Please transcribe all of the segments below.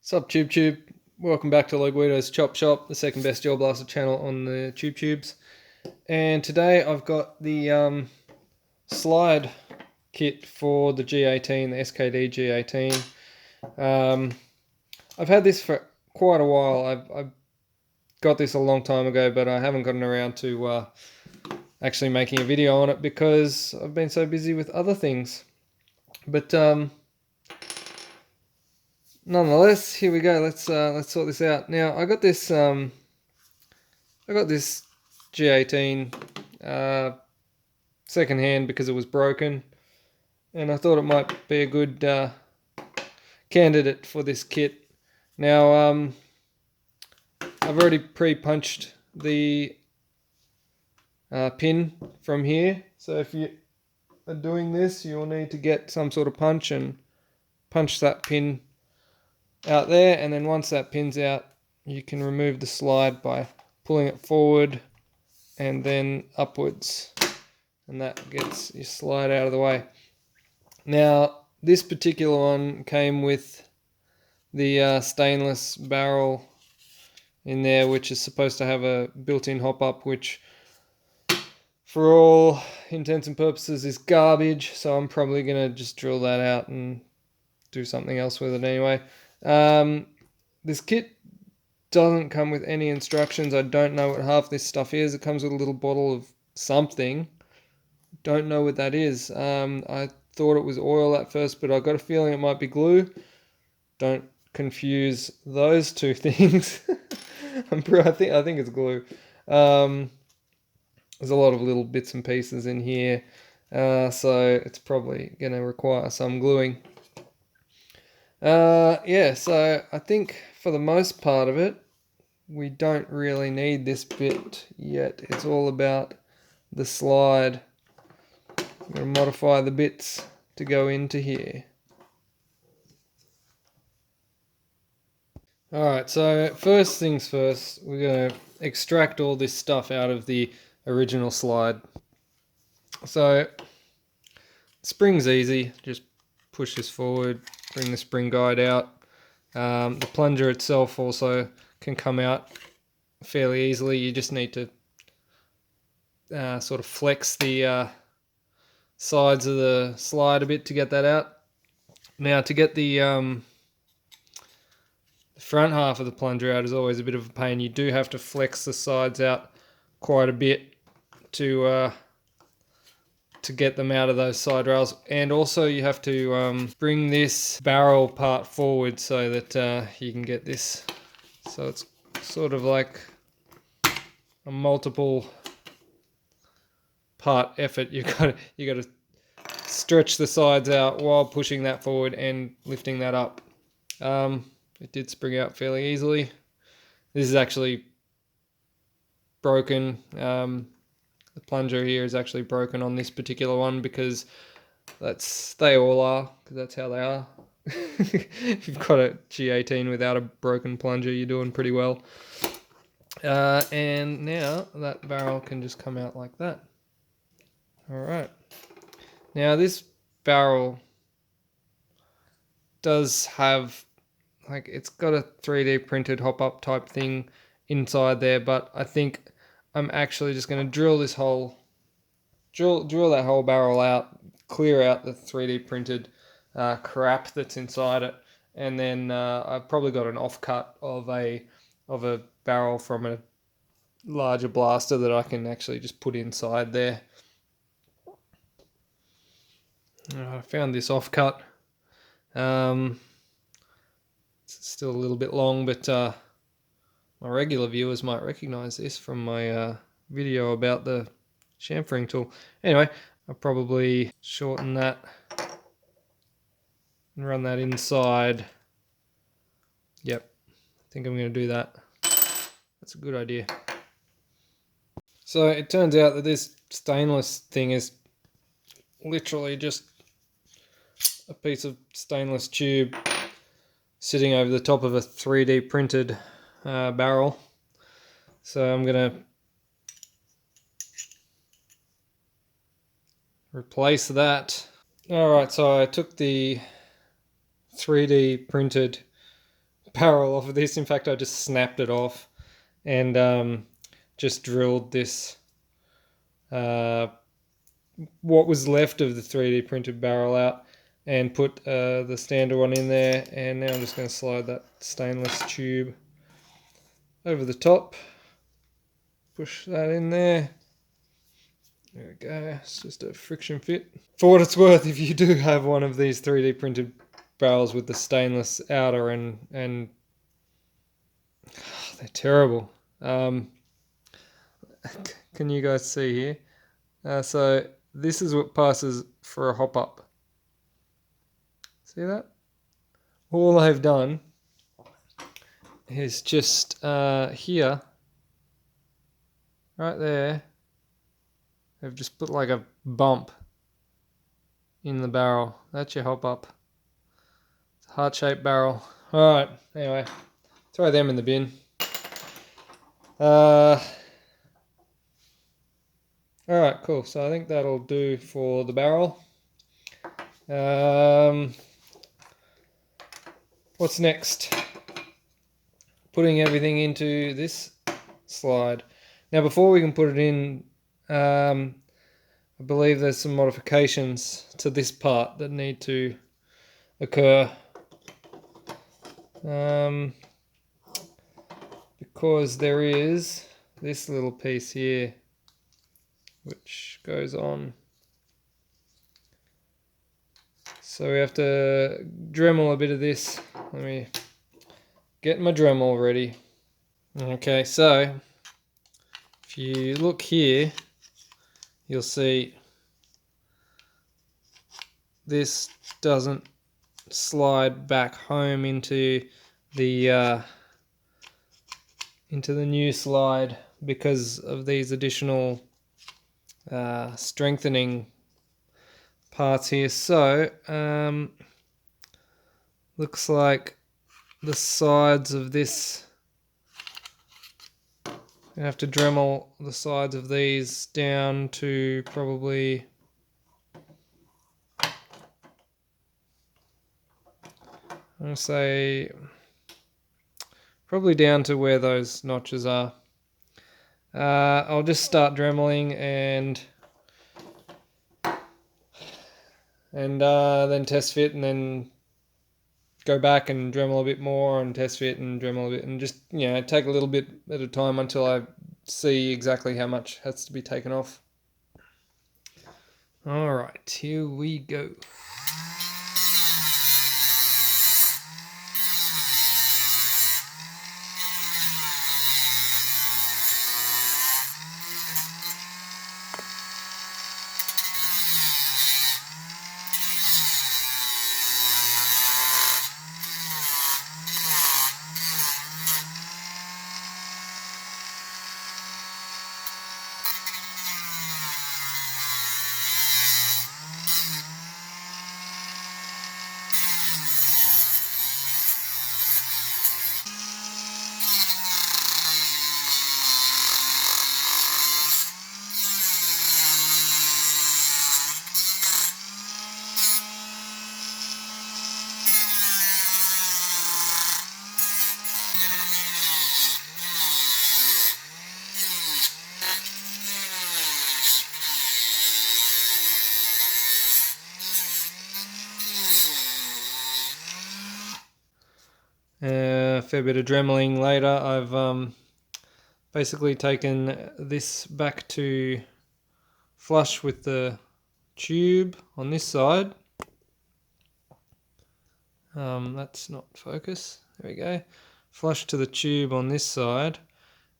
Sup Tube? Welcome back to Guido's Chop Shop, the second best Gel Blaster channel on the Tubes. And today I've got the slide kit for the G18, the SKD G18. I've had this for quite a while. I've got this a long time ago, but I haven't gotten around to actually making a video on it because I've been so busy with other things. But nonetheless, here we go. Let's sort this out. Now I got this G18 second hand because it was broken, and I thought it might be a good candidate for this kit. Now I've already pre-punched the pin from here, so if you are doing this, you'll need to get some sort of punch and punch that pin out there, and then once that pin's out, you can remove the slide by pulling it forward and then upwards, and that gets your slide out of the way. Now this particular one came with the stainless barrel in there, which is supposed to have a built-in hop-up, which for all intents and purposes is garbage, so I'm probably going to just drill that out and do something else with it anyway. This kit doesn't come with any instructions. I don't know what half this stuff is. It comes with a little bottle of something. Don't know what that is. I thought it was oil at first, but I got a feeling it might be glue. Don't confuse those two things. I think it's glue. There's a lot of little bits and pieces in here, so it's probably going to require some gluing. Yeah, so I think for the most part of it, we don't really need this bit yet. It's all about the slide. I'm going to modify the bits to go into here. Alright, so first things first, we're going to extract all this stuff out of the original slide. So, spring's easy, just push this forward, bring the spring guide out. The plunger itself also can come out fairly easily. You just need to sort of flex the sides of the slide a bit to get that out. Now to get the front half of the plunger out is always a bit of a pain. You do have to flex the sides out quite a bit to get them out of those side rails, and also you have to bring this barrel part forward so that you can get this. So it's sort of like a multiple part effort. You got to stretch the sides out while pushing that forward and lifting that up. It did spring out fairly easily. This is actually broken. The plunger here is actually broken on this particular one because they all are, because that's how they are. If you've got a G18 without a broken plunger, you're doing pretty well. And now that barrel can just come out like that. Alright. Now this barrel does have, it's got a 3D printed hop-up type thing inside there, but I think I'm actually just going to drill this hole, drill that whole barrel out, clear out the 3D printed crap that's inside it, and then I've probably got an offcut of a barrel from a larger blaster that I can actually just put inside there. I found this offcut. It's still a little bit long, but my regular viewers might recognize this from my video about the chamfering tool. Anyway, I'll probably shorten that and run that inside. Yep, I think I'm going to do that. That's a good idea. So it turns out that this stainless thing is literally just a piece of stainless tube sitting over the top of a 3D printed barrel. So I'm going to replace that. Alright, so I took the 3D printed barrel off of this. In fact, I just snapped it off and just drilled this what was left of the 3D printed barrel out and put the standard one in there. And now I'm just going to slide that stainless tube over the top, push that in there. There we go, it's just a friction fit. For what it's worth, if you do have one of these 3D printed barrels with the stainless outer and they're terrible. Can you guys see here? So this is what passes for a hop up. See that? All I've done is just here, right there, I've just put like a bump in the barrel. That's your hop up. It's a heart-shaped barrel. Alright, anyway, throw them in the bin. Alright, cool. So I think that'll do for the barrel. What's next? Putting everything into this slide. Now before we can put it in, I believe there's some modifications to this part that need to occur. Because there is this little piece here which goes on. So we have to Dremel a bit of this. Let me get my Dremel ready. Okay, so if you look here, you'll see this doesn't slide back home into the new slide because of these additional strengthening parts here. So looks like the sides of this, you have to Dremel the sides of these down to probably I'm going to say probably down to where those notches are. I'll just start Dremeling and then test fit, and then go back and Dremel a bit more and test fit and Dremel a bit, and just, you know, take a little bit at a time until I see exactly how much has to be taken off. Alright, here we go. A fair bit of Dremeling later, I've basically taken this back to flush with the tube on this side. That's not focus. There we go. Flush to the tube on this side,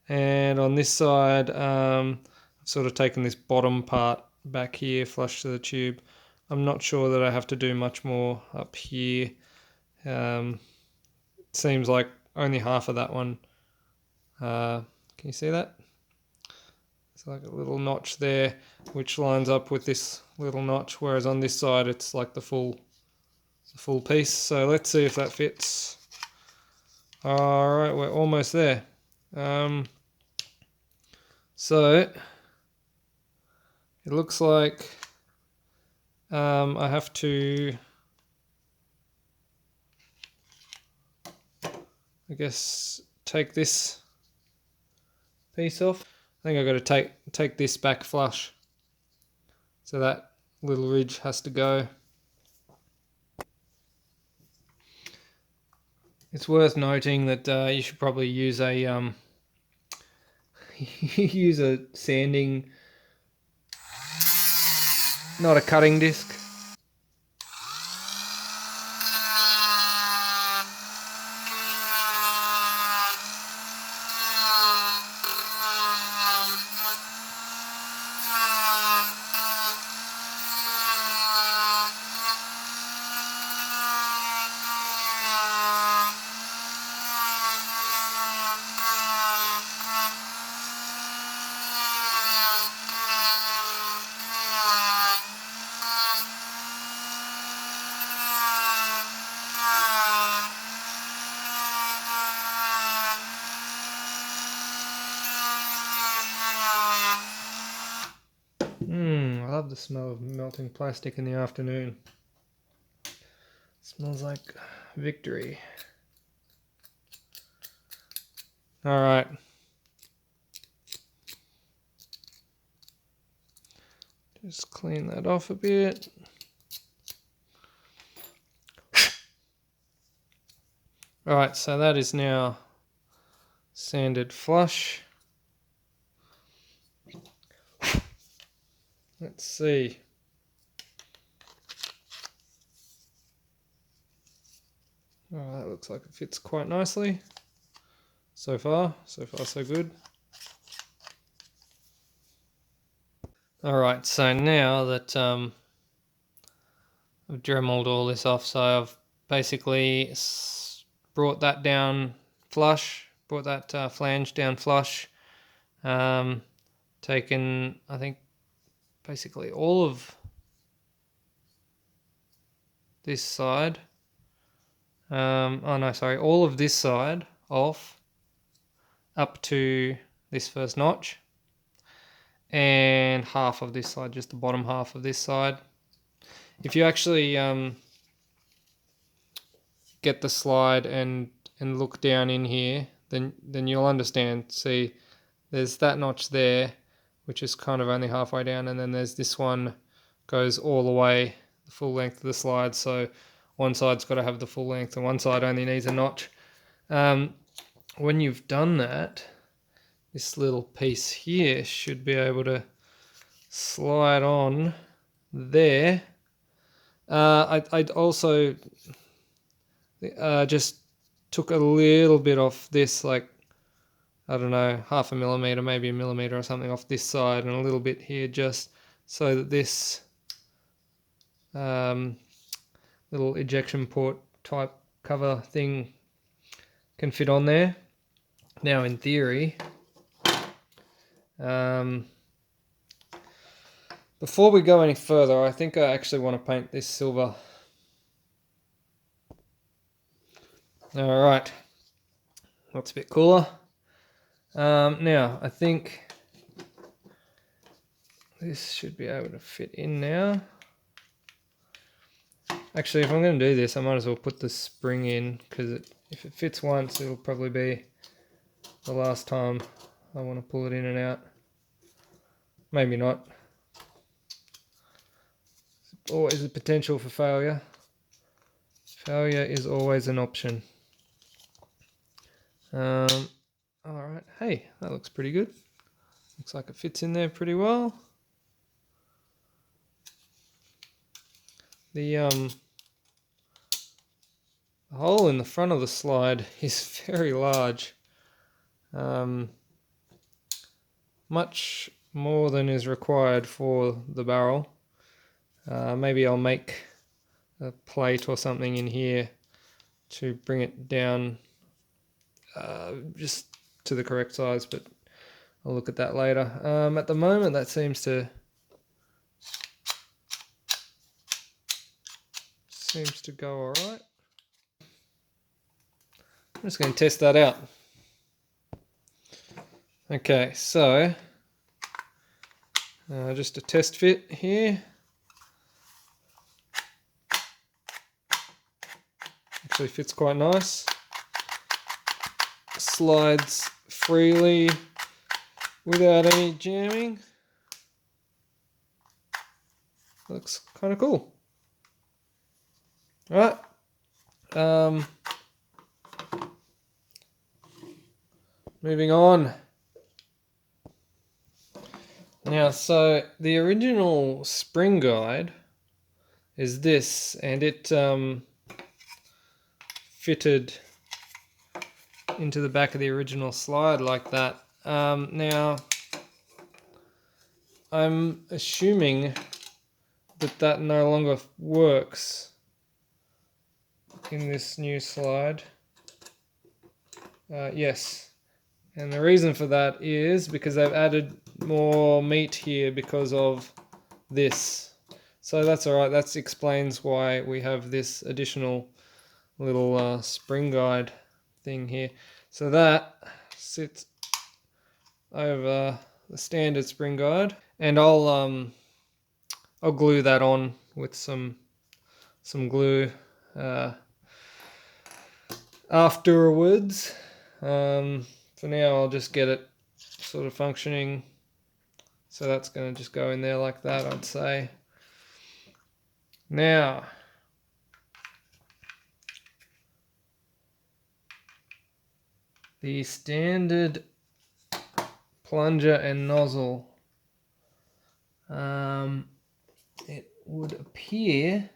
and on this side I've sort of taken this bottom part back here, flush to the tube. I'm not sure that I have to do much more up here. It seems like only half of that one. Can you see that? It's like a little notch there which lines up with this little notch, whereas on this side it's like the full piece. So let's see if that fits. Alright, we're almost there. So it looks like I have to I guess take this piece off. I think I've got to take this back flush. So that little ridge has to go. It's worth noting that you should probably use a use a sanding, not a cutting disc. I love the smell of melting plastic in the afternoon. Smells like victory. All right. Just clean that off a bit. All right, so that is now sanded flush. Let's see. Oh, that looks like it fits quite nicely. So far so good. Alright, so now that I've Dremeled all this off, so I've basically brought that down flush, brought that flange down flush, taken, I think, basically all of this side, all of this side off up to this first notch, and half of this side, just the bottom half of this side. If you actually get the slide and look down in here, then you'll understand. See, there's that notch there, which is kind of only halfway down, and then there's this one goes all the way the full length of the slide. So one side's got to have the full length and one side only needs a notch. When you've done that, this little piece here should be able to slide on there. I'd also just took a little bit off this, like, I don't know, 0.5 millimeter, maybe 1 millimeter or something off this side, and a little bit here, just so that this little ejection port type cover thing can fit on there. Now, in theory, before we go any further, I think I actually want to paint this silver. Alright, that's a bit cooler. Now, I think this should be able to fit in now. Actually, if I'm going to do this, I might as well put the spring in, because if it fits once, it'll probably be the last time I want to pull it in and out. Maybe not. Always a potential for failure. Failure is always an option. Alright, hey, that looks pretty good. Looks like it fits in there pretty well. The hole in the front of the slide is very large. Much more than is required for the barrel. Maybe I'll make a plate or something in here to bring it down just to the correct size, but I'll look at that later. At the moment, that seems to go all right. I'm just going to test that out. Okay, so just a test fit here. Actually fits quite nice. slides freely without any jamming. Looks kind of cool. All right. Moving on. Now, so the original spring guide is this, and it fitted into the back of the original slide like that. Now, I'm assuming that no longer works in this new slide. Yes, and the reason for that is because they've added more meat here because of this. So that's alright, that explains why we have this additional little spring guide thing here. So that sits over the standard spring guide, and I'll glue that on with some glue afterwards. For now, I'll just get it sort of functioning. So that's going to just go in there like that, I'd say. Now, the standard plunger and nozzle. It would appear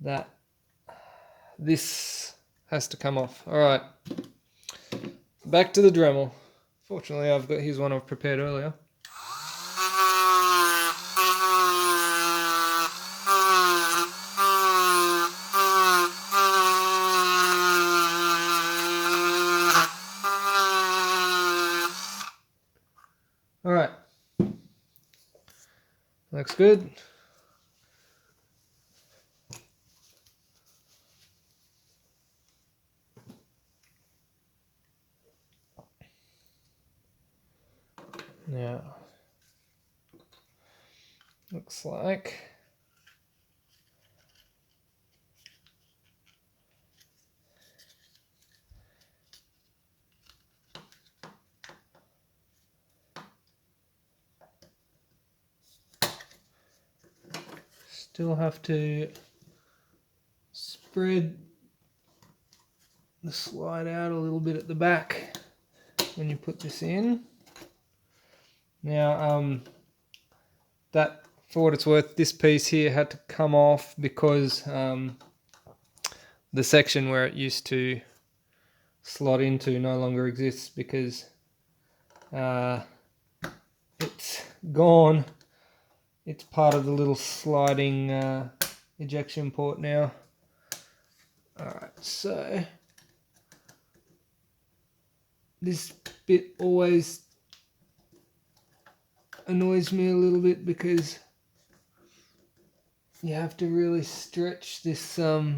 that this has to come off. All right, back to the Dremel. Fortunately, here's one I've prepared earlier. All right, looks good. Now, looks like still have to spread the slide out a little bit at the back when you put this in. Now, that, for what it's worth, this piece here had to come off because the section where it used to slot into no longer exists because it's gone. It's part of the little sliding ejection port now. Alright, so this bit always annoys me a little bit because you have to really stretch this to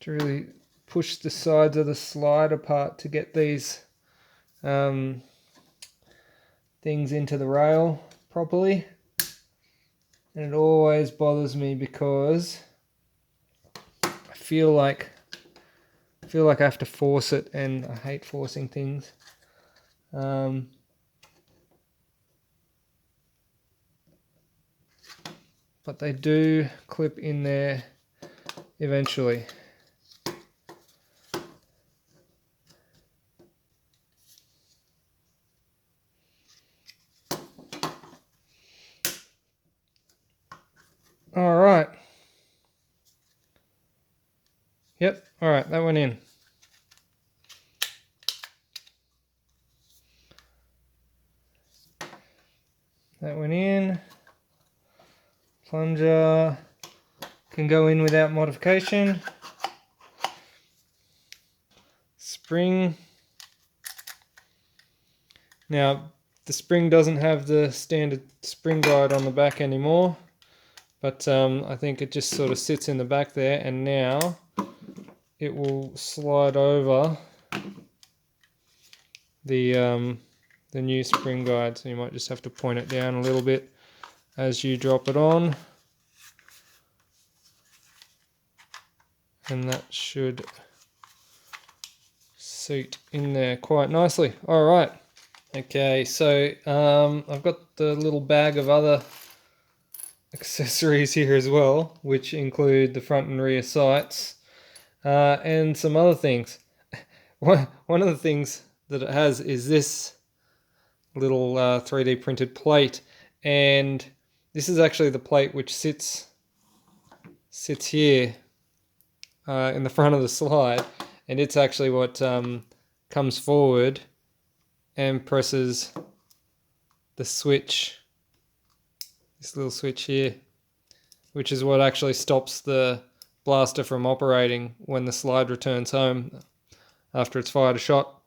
really push the sides of the slide apart to get these things into the rail properly, and it always bothers me because I feel like I have to force it, and I hate forcing things. But they do clip in there eventually. All right. Yep. All right. That went in. That went in. Plunger can go in without modification. Spring. Now, the spring doesn't have the standard spring guide on the back anymore, but I think it just sort of sits in the back there, and now it will slide over the new spring guide, so you might just have to point it down a little bit as you drop it on. and that should suit in there quite nicely. All right. Okay, so I've got the little bag of other accessories here as well, which include the front and rear sights and some other things. One of the things that it has is this little 3D printed plate, and this is actually the plate which sits here in the front of the slide, and it's actually what comes forward and presses the switch, this little switch here, which is what actually stops the blaster from operating when the slide returns home after it's fired a shot.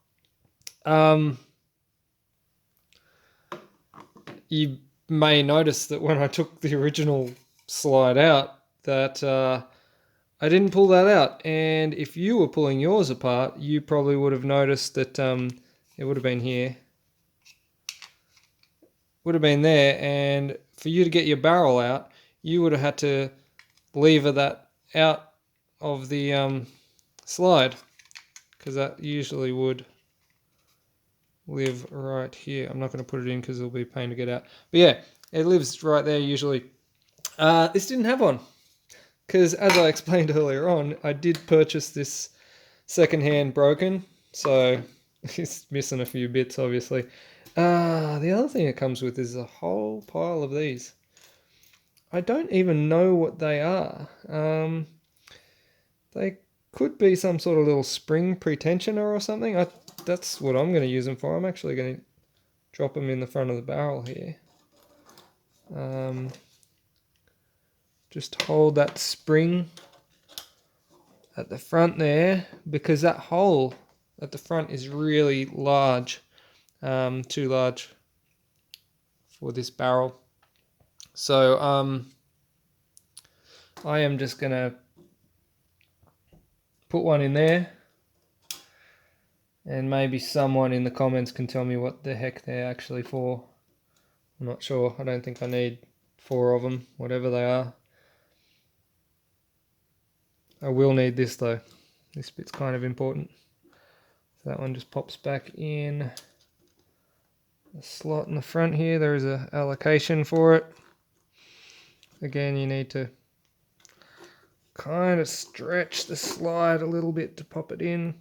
You may notice that when I took the original slide out that I didn't pull that out, and if you were pulling yours apart, you probably would have noticed that it would have been here, would have been there, and for you to get your barrel out, you would have had to lever that out of the slide, because that usually would live right here. I'm not going to put it in because it'll be a pain to get out, but yeah, it lives right there usually. This didn't have one, because as I explained earlier on, I did purchase this secondhand broken, so it's missing a few bits obviously. The other thing it comes with is a whole pile of these. I don't even know what they are. They could be some sort of little spring pretensioner or something. That's what I'm going to use them for. I'm actually going to drop them in the front of the barrel here. Just hold that spring at the front there, because that hole at the front is really large, too large for this barrel. So I am just going to put one in there, and maybe someone in the comments can tell me what the heck they're actually for. I'm not sure. I don't think I need 4 of them, whatever they are. I will need this though. This bit's kind of important. So that one just pops back in the slot in the front here. There is an allocation for it. Again, you need to kind of stretch the slide a little bit to pop it in.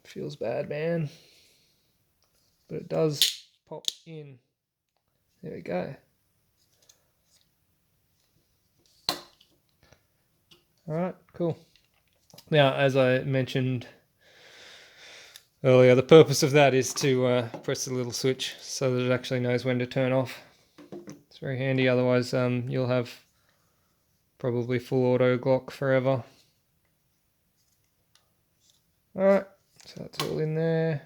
Feels bad, man. But it does pop in. There we go. Alright, cool. Now, as I mentioned earlier, the purpose of that is to press the little switch so that it actually knows when to turn off. It's very handy, otherwise you'll have probably full auto Glock forever. Alright, so that's all in there.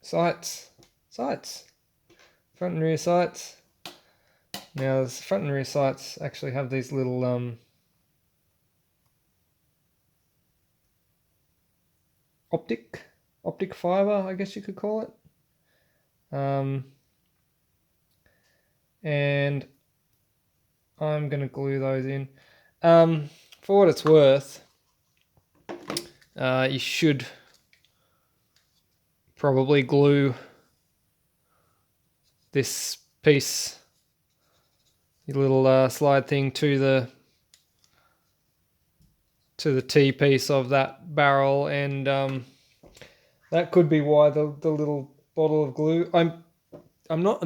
Sights. Front and rear sights. Now, the front and rear sights actually have these little optic fiber, I guess you could call it. And I'm going to glue those in. For what it's worth, you should probably glue this piece, your little slide thing, to the T piece of that barrel, and that could be why the little bottle of glue. I'm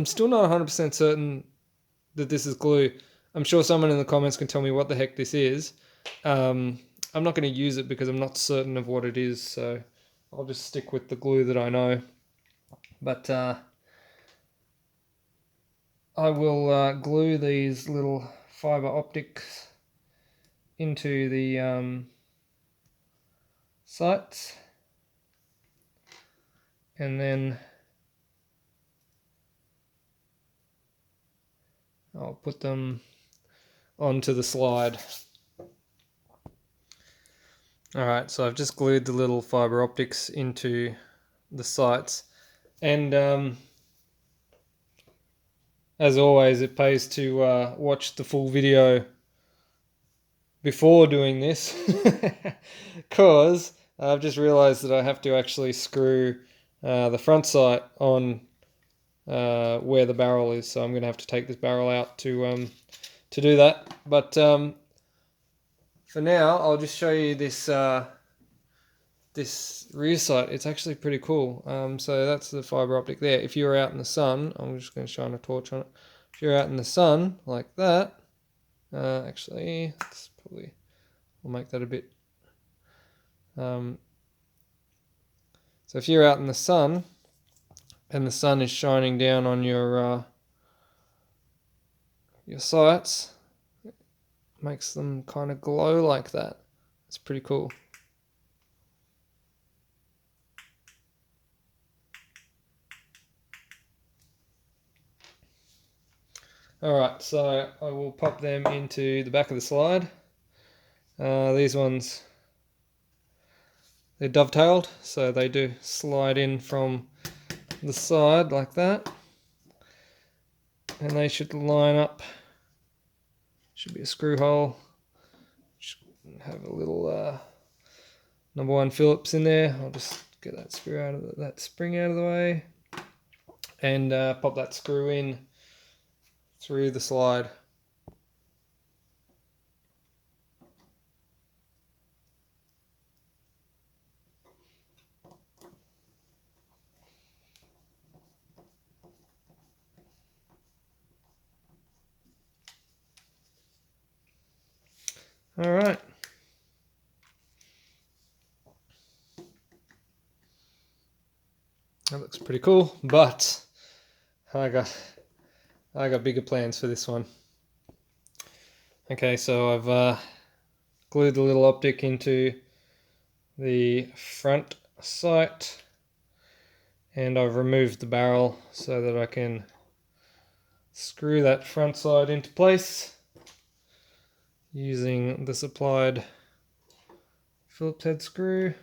still not 100% certain that this is glue. I'm sure someone in the comments can tell me what the heck this is. I'm not going to use it because I'm not certain of what it is, so I'll just stick with the glue that I know. But I will glue these little fiber optics into the sights, and then I'll put them onto the slide. Alright, so I've just glued the little fiber optics into the sights, and as always, it pays to watch the full video before doing this, because I've just realized that I have to actually screw the front sight on where the barrel is, so I'm going to have to take this barrel out to do that. But for now, I'll just show you this this rear sight. It's actually pretty cool. So that's the fiber optic there. If you're out in the sun, I'm just going to shine a torch on it. If you're out in the sun like that, actually, it's probably, I'll make that a bit. So if you're out in the sun and the sun is shining down on your sights, it makes them kind of glow like that. It's pretty cool. Alright, so I will pop them into the back of the slide. These ones, they're dovetailed, so they do slide in from the side like that. And they should line up. Should be a screw hole. Should have a little number 1 Phillips in there. I'll just get that screw out of that spring out of the way, and pop that screw in through the slide. All right. That looks pretty cool, but I got bigger plans for this one. Okay, so I've glued the little optic into the front sight, and I've removed the barrel so that I can screw that front side into place using the supplied Phillips head screw.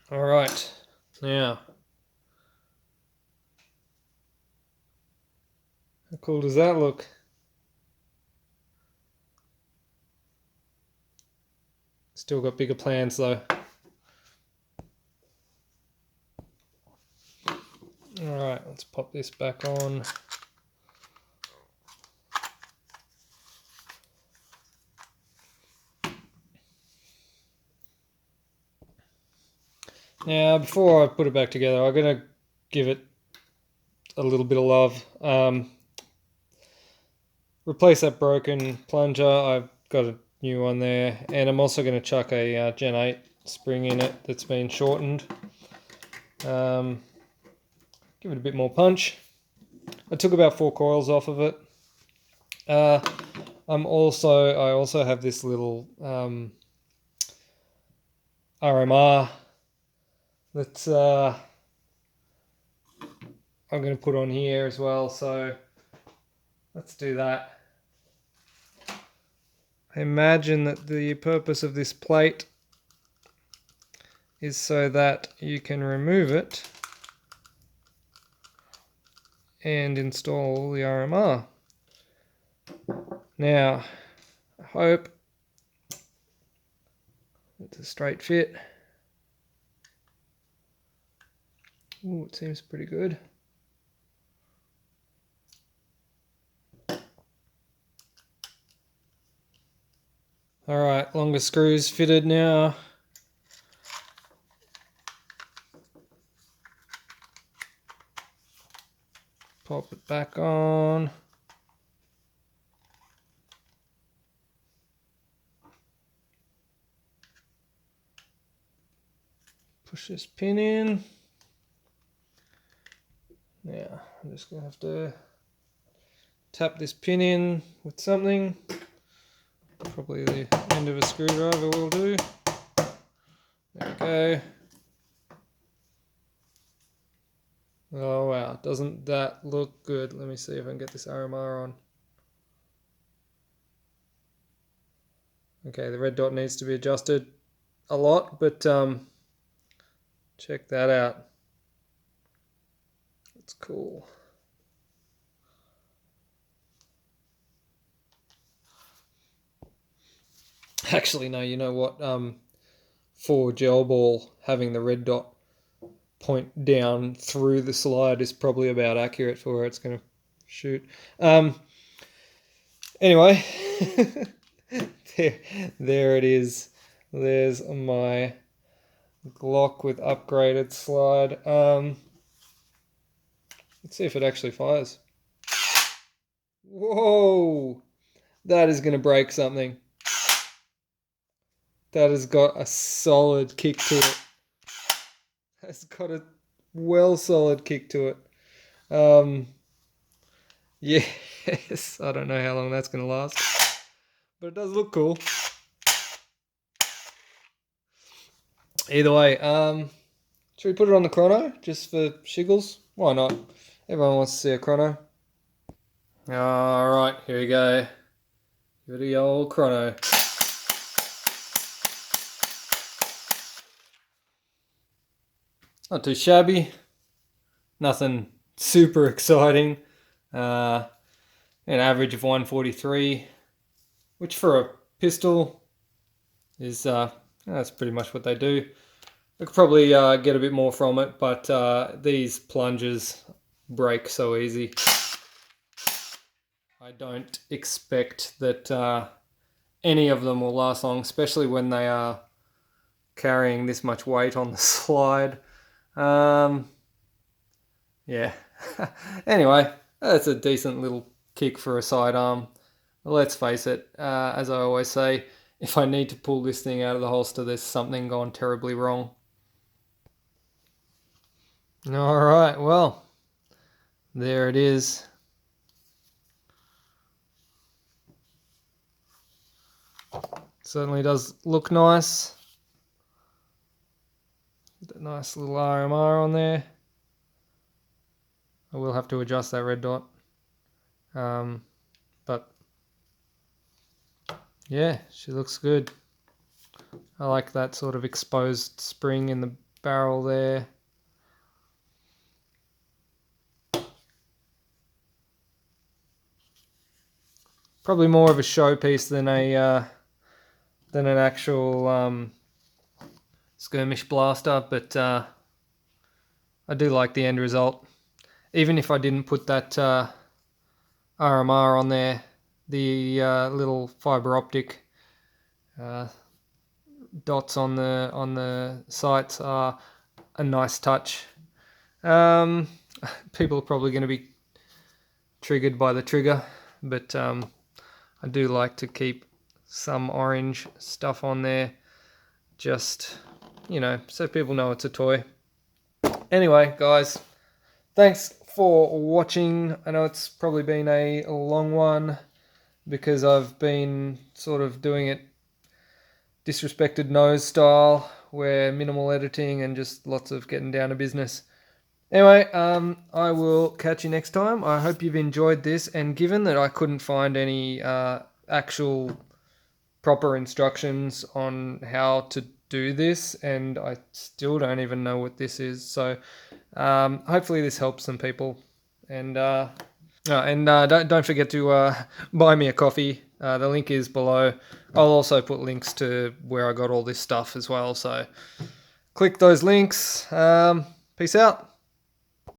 All right, now, how cool does that look? Still got bigger plans though. All right, let's pop this back on. Now, before I put it back together, I'm going to give it a little bit of love. Replace that broken plunger. I've got a new one there, and I'm also going to chuck a Gen 8 spring in it that's been shortened. Give it a bit more punch. I took about 4 coils off of it. I also have this little RMR that I'm going to put on here as well, so let's do that. I imagine that the purpose of this plate is so that you can remove it and install the RMR. Now, I hope it's a straight fit. Ooh, it seems pretty good. Alright, longer screws fitted now. Pop it back on. Push this pin in. Now I'm just going to have to tap this pin in with something. Probably the end of a screwdriver will do. There we go. Oh wow, doesn't that look good? Let me see if I can get this RMR on. Okay, the red dot needs to be adjusted a lot, but check that out. It's cool. Actually, no, you know what? For gel ball, having the red dot point down through the slide is probably about accurate for where it's going to shoot. Anyway, there it is. There's my Glock with upgraded slide. Let's see if it actually fires. Whoa! That is going to break something. That has got a solid kick to it. That's got a well solid kick to it. Yes, I don't know how long that's going to last, but it does look cool. Either way, should we put it on the chrono just for shiggles? Why not? Everyone wants to see a chrono. Alright, here we go. Give it the old chrono. Not too shabby. Nothing super exciting. An average of 143, which for a pistol is that's pretty much what they do. I could probably get a bit more from it, but these plungers break so easy. I don't expect that any of them will last long, especially when they are carrying this much weight on the slide. Yeah. Anyway, that's a decent little kick for a sidearm. Let's face it, as I always say, if I need to pull this thing out of the holster, there's something gone terribly wrong. Alright, well, there it is. Certainly does look nice. Nice little RMR on there. I will have to adjust that red dot. But yeah, she looks good. I like that sort of exposed spring in the barrel there. Probably more of a showpiece than an actual skirmish blaster, but I do like the end result. Even if I didn't put that RMR on there, the little fiber optic dots on the sights are a nice touch. People are probably going to be triggered by the trigger, but I do like to keep some orange stuff on there, just, you know, so people know it's a toy. Anyway, guys, thanks for watching. I know it's probably been a long one because I've been sort of doing it disrespected nose style, where minimal editing and just lots of getting down to business. Anyway, I will catch you next time. I hope you've enjoyed this, and given that I couldn't find any actual proper instructions on how to do this, and I still don't even know what this is, so hopefully this helps some people. And don't forget to buy me a coffee. The link is below. I'll also put links to where I got all this stuff as well, so click those links. Peace out.